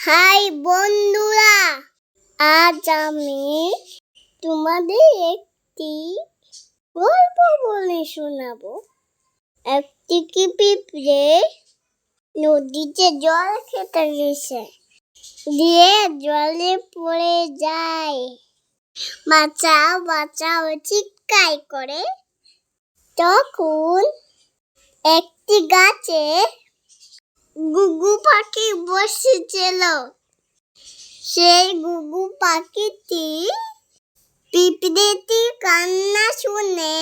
High বন্ধুরা, আজ আমি তোমাদের একটি গল্প বলে শোনাবো। একটি পিঁপড়ে নদীতে জল খেতে গেছে, দিয়ে জলে পড়ে যায়। বাঁচাও বাঁচাও চিৎকার করে। তখন একটি গাছে ঘুঘু পাখি বসেছিল। সেই ঘুঘু পাখিটি পিঁপড়েটির কান্না শুনে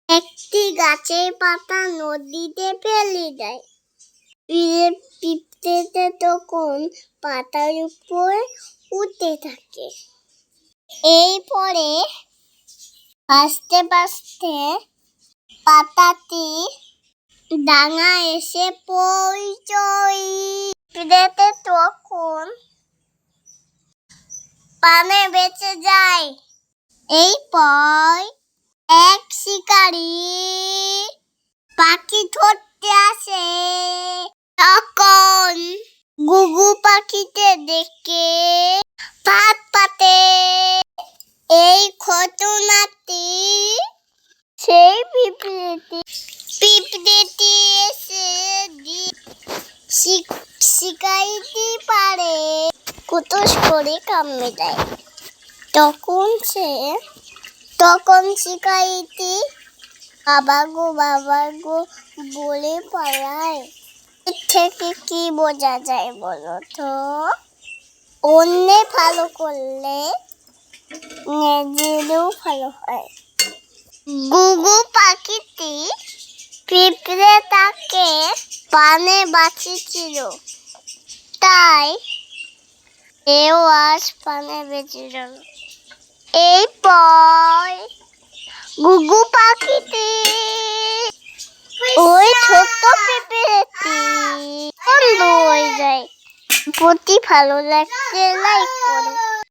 একটি গাছের পাতা নদীতে ফেলে দেয়। পিঁপড়েটা তখন পাতার উপর উঠতে থাকে। এরপরে ভাসতে ভাসতে পাতাটি ডাঙায় এসে পৌঁছয়। পিঁপড়েটা তখন প্রাণে বেঁচে যায়। এরপর এক শিকারী পাখি ধরতে আসে। তখন ঘুঘু পাখিতে দেখে ফাঁদ পাতে। এই ঘটনাটি সেই পিঁপড়েটি এসে শিকারিটি পারে কুতুস করে কামড়ে দেয়। তখন শিকারিটি বাবা গো বলে পালায়। এর থেকে কি বোঝা যায় বলো তো? অন্যে ভালো করলে নিজেরও ভালো হয়। ঘুঘু পাখিটি পিঁপড়েটাকে প্রাণে বাঁচিয়েছিল, তাই এও আজ প্রাণে বেঁচে গেল। এরপর ঘুঘু পাখিটি ওই ছোট্ট পিঁপড়েটি বন্ধু হয়ে যায়। ভালো লাগলে লাইক করো।